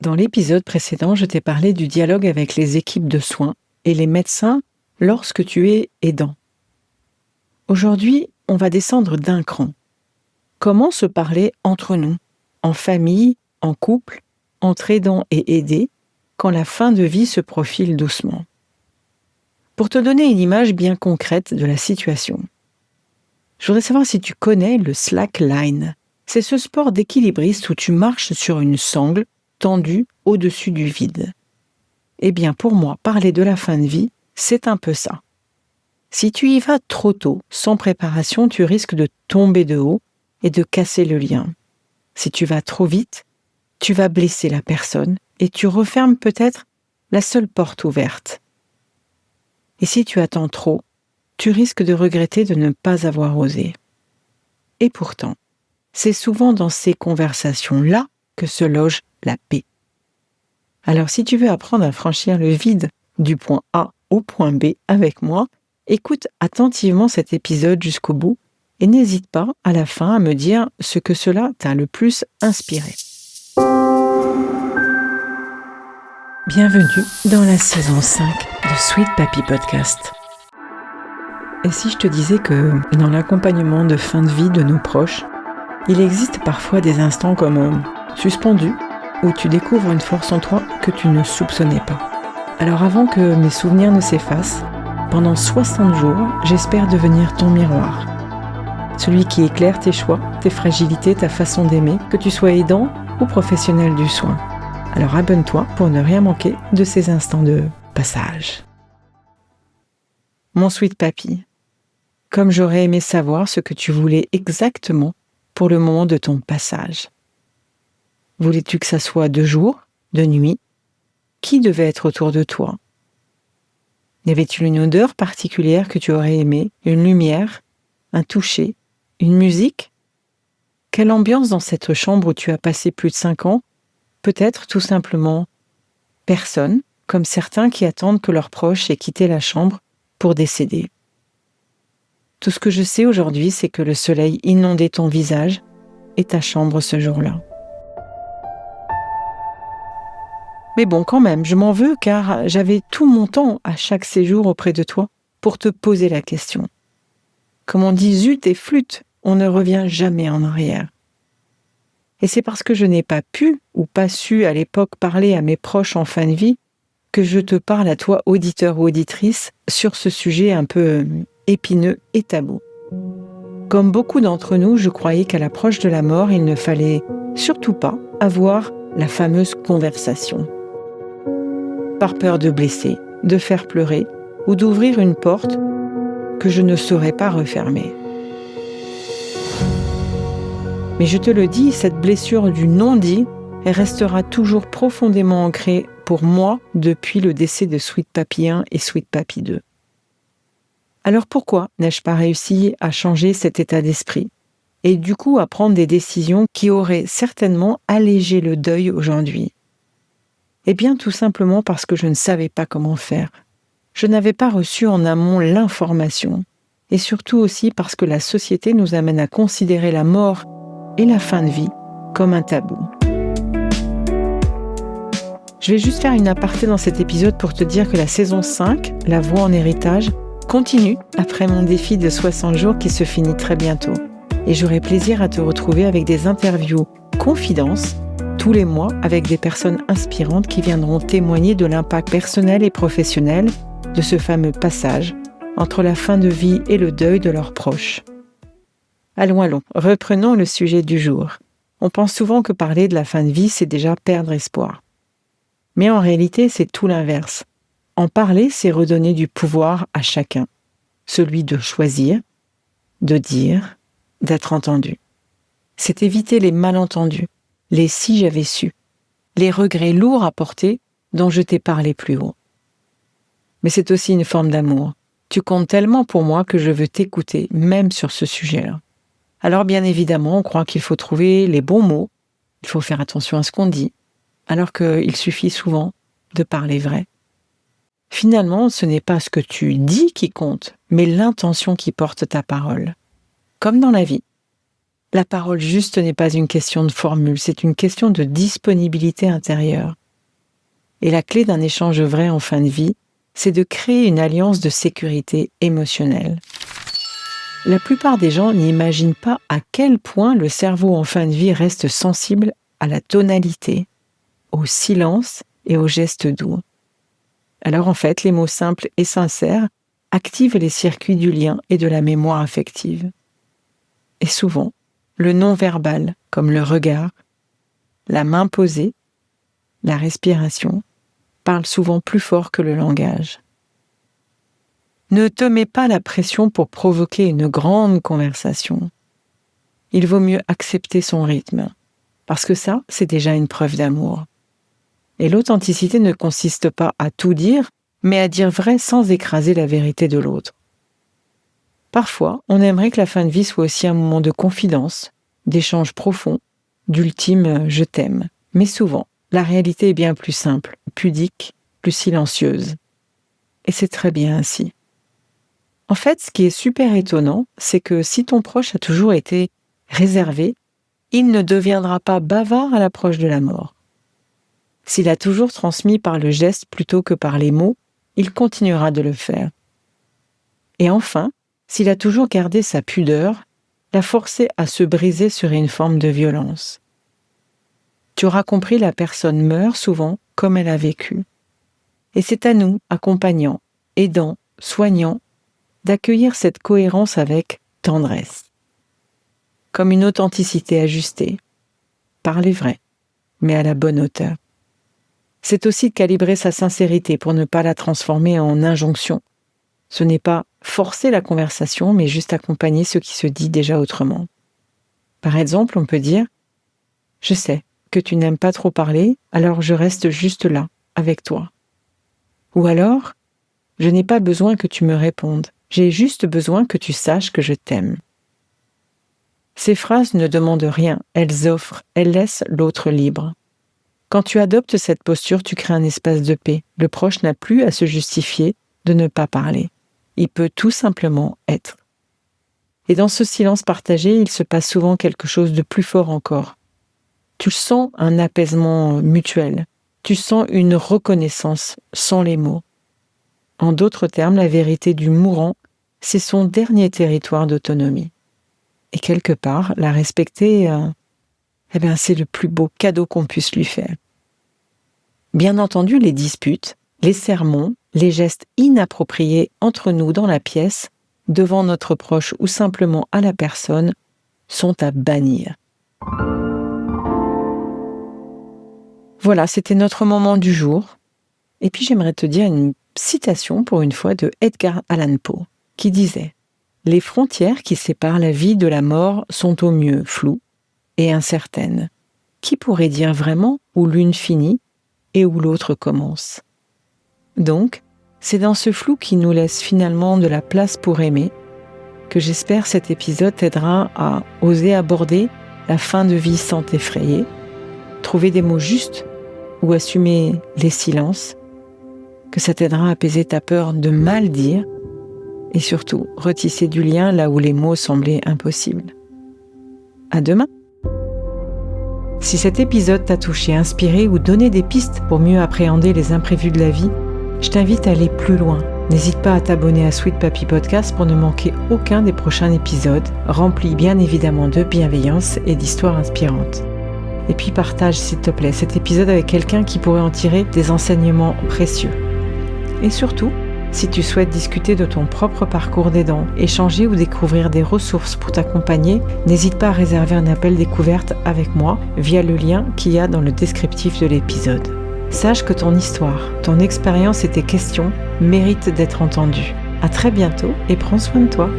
Dans l'épisode précédent, je t'ai parlé du dialogue avec les équipes de soins et les médecins lorsque tu es aidant. Aujourd'hui, on va descendre d'un cran. Comment se parler entre nous, en famille, en couple, entre aidants et aidés, quand la fin de vie se profile doucement? Pour te donner une image bien concrète de la situation, je voudrais savoir si tu connais le slackline. C'est ce sport d'équilibriste où tu marches sur une sangle tendue au-dessus du vide. Eh bien, pour moi, parler de la fin de vie, c'est un peu ça. Si tu y vas trop tôt, sans préparation, tu risques de tomber de haut et de casser le lien. Si tu vas trop vite, tu vas blesser la personne et tu refermes peut-être la seule porte ouverte. Et si tu attends trop, tu risques de regretter de ne pas avoir osé. Et pourtant, c'est souvent dans ces conversations-là que se loge la paix. Alors si tu veux apprendre à franchir le vide du point A au point B avec moi, écoute attentivement cet épisode jusqu'au bout et n'hésite pas à la fin à me dire ce que cela t'a le plus inspiré. Bienvenue dans la saison 5 de Sweet Papy Podcast. Et si je te disais que dans l'accompagnement de fin de vie de nos proches, il existe parfois des instants comme suspendus où tu découvres une force en toi que tu ne soupçonnais pas. Alors avant que mes souvenirs ne s'effacent, pendant 60 jours, j'espère devenir ton miroir. Celui qui éclaire tes choix, tes fragilités, ta façon d'aimer, que tu sois aidant ou professionnel du soin. Alors abonne-toi pour ne rien manquer de ces instants de passage. Mon sweet papy, comme j'aurais aimé savoir ce que tu voulais exactement pour le moment de ton passage. Voulais-tu que ça soit de jour, de nuit? Qui devait être autour de toi? Y avait-il une odeur particulière que tu aurais aimée? Une lumière? Un toucher? Une musique? Quelle ambiance dans cette chambre où tu as passé plus de 5 ans? Peut-être tout simplement personne, comme certains qui attendent que leurs proches aient quitté la chambre pour décéder. Tout ce que je sais aujourd'hui, c'est que le soleil inondait ton visage et ta chambre ce jour-là. Mais bon, quand même, je m'en veux car j'avais tout mon temps à chaque séjour auprès de toi pour te poser la question. Comme on dit zut et flûte, on ne revient jamais en arrière. Et c'est parce que je n'ai pas pu ou pas su à l'époque parler à mes proches en fin de vie que je te parle à toi, auditeur ou auditrice, sur ce sujet un peu épineux et tabou. Comme beaucoup d'entre nous, je croyais qu'à l'approche de la mort, il ne fallait surtout pas avoir la fameuse conversation. Par peur de blesser, de faire pleurer ou d'ouvrir une porte que je ne saurais pas refermer. Mais je te le dis, cette blessure du non-dit, elle restera toujours profondément ancrée pour moi depuis le décès de Sweet Papy 1 et Sweet Papy 2. Alors pourquoi n'ai-je pas réussi à changer cet état d'esprit et du coup à prendre des décisions qui auraient certainement allégé le deuil aujourd'hui? Eh bien tout simplement parce que je ne savais pas comment faire. Je n'avais pas reçu en amont l'information et surtout aussi parce que la société nous amène à considérer la mort et la fin de vie comme un tabou. Je vais juste faire une aparté dans cet épisode pour te dire que la saison 5, La voix en héritage, continue après mon défi de 60 jours qui se finit très bientôt. Et j'aurai plaisir à te retrouver avec des interviews confidences tous les mois avec des personnes inspirantes qui viendront témoigner de l'impact personnel et professionnel de ce fameux passage entre la fin de vie et le deuil de leurs proches. Allons, reprenons le sujet du jour. On pense souvent que parler de la fin de vie, c'est déjà perdre espoir. Mais en réalité, c'est tout l'inverse. En parler, c'est redonner du pouvoir à chacun. Celui de choisir, de dire, d'être entendu. C'est éviter les malentendus, les si j'avais su, les regrets lourds à porter dont je t'ai parlé plus haut. Mais c'est aussi une forme d'amour. Tu comptes tellement pour moi que je veux t'écouter, même sur ce sujet-là. Alors bien évidemment, on croit qu'il faut trouver les bons mots, il faut faire attention à ce qu'on dit, alors qu'il suffit souvent de parler vrai. Finalement, ce n'est pas ce que tu dis qui compte, mais l'intention qui porte ta parole. Comme dans la vie. La parole juste n'est pas une question de formule, c'est une question de disponibilité intérieure. Et la clé d'un échange vrai en fin de vie, c'est de créer une alliance de sécurité émotionnelle. La plupart des gens n'imaginent pas à quel point le cerveau en fin de vie reste sensible à la tonalité, au silence et aux gestes doux. Alors en fait, les mots simples et sincères activent les circuits du lien et de la mémoire affective. Et souvent, le non-verbal, comme le regard, la main posée, la respiration, parle souvent plus fort que le langage. Ne te mets pas la pression pour provoquer une grande conversation. Il vaut mieux accepter son rythme, parce que ça, c'est déjà une preuve d'amour. Et l'authenticité ne consiste pas à tout dire, mais à dire vrai sans écraser la vérité de l'autre. Parfois, on aimerait que la fin de vie soit aussi un moment de confidence, d'échange profond, d'ultime « je t'aime ». Mais souvent, la réalité est bien plus simple, pudique, plus silencieuse. Et c'est très bien ainsi. En fait, ce qui est super étonnant, c'est que si ton proche a toujours été réservé, il ne deviendra pas bavard à l'approche de la mort. S'il a toujours transmis par le geste plutôt que par les mots, il continuera de le faire. Et enfin, s'il a toujours gardé sa pudeur, la forcer à se briser serait une forme de violence. Tu auras compris, la personne meurt souvent comme elle a vécu. Et c'est à nous, accompagnants, aidants, soignants, d'accueillir cette cohérence avec tendresse. Comme une authenticité ajustée. Parler vrai, mais à la bonne hauteur. C'est aussi de calibrer sa sincérité pour ne pas la transformer en injonction. Ce n'est pas forcer la conversation, mais juste accompagner ce qui se dit déjà autrement. Par exemple, on peut dire « Je sais que tu n'aimes pas trop parler, alors je reste juste là, avec toi. » Ou alors « Je n'ai pas besoin que tu me répondes, j'ai juste besoin que tu saches que je t'aime. » Ces phrases ne demandent rien, elles offrent, elles laissent l'autre libre. Quand tu adoptes cette posture, tu crées un espace de paix. Le proche n'a plus à se justifier de ne pas parler. Il peut tout simplement être. Et dans ce silence partagé, il se passe souvent quelque chose de plus fort encore. Tu sens un apaisement mutuel. Tu sens une reconnaissance sans les mots. En d'autres termes, la vérité du mourant, c'est son dernier territoire d'autonomie. Et quelque part, la respecter, c'est le plus beau cadeau qu'on puisse lui faire. Bien entendu, les disputes, les sermons, les gestes inappropriés entre nous dans la pièce, devant notre proche ou simplement à la personne, sont à bannir. Voilà, c'était notre moment du jour. Et puis j'aimerais te dire une citation pour une fois de Edgar Allan Poe, qui disait « Les frontières qui séparent la vie de la mort sont au mieux floues et incertaines. Qui pourrait dire vraiment où l'une finit et où l'autre commence ?» Donc, c'est dans ce flou qui nous laisse finalement de la place pour aimer que j'espère cet épisode t'aidera à oser aborder la fin de vie sans t'effrayer, trouver des mots justes ou assumer les silences, que ça t'aidera à apaiser ta peur de mal dire et surtout retisser du lien là où les mots semblaient impossibles. À demain! Si cet épisode t'a touché, inspiré ou donné des pistes pour mieux appréhender les imprévus de la vie, je t'invite à aller plus loin. N'hésite pas à t'abonner à Sweet Papy Podcast pour ne manquer aucun des prochains épisodes, remplis bien évidemment de bienveillance et d'histoires inspirantes. Et puis partage s'il te plaît cet épisode avec quelqu'un qui pourrait en tirer des enseignements précieux. Et surtout, si tu souhaites discuter de ton propre parcours d'aidant, échanger ou découvrir des ressources pour t'accompagner, n'hésite pas à réserver un appel découverte avec moi via le lien qu'il y a dans le descriptif de l'épisode. Sache que ton histoire, ton expérience et tes questions méritent d'être entendues. À très bientôt et prends soin de toi.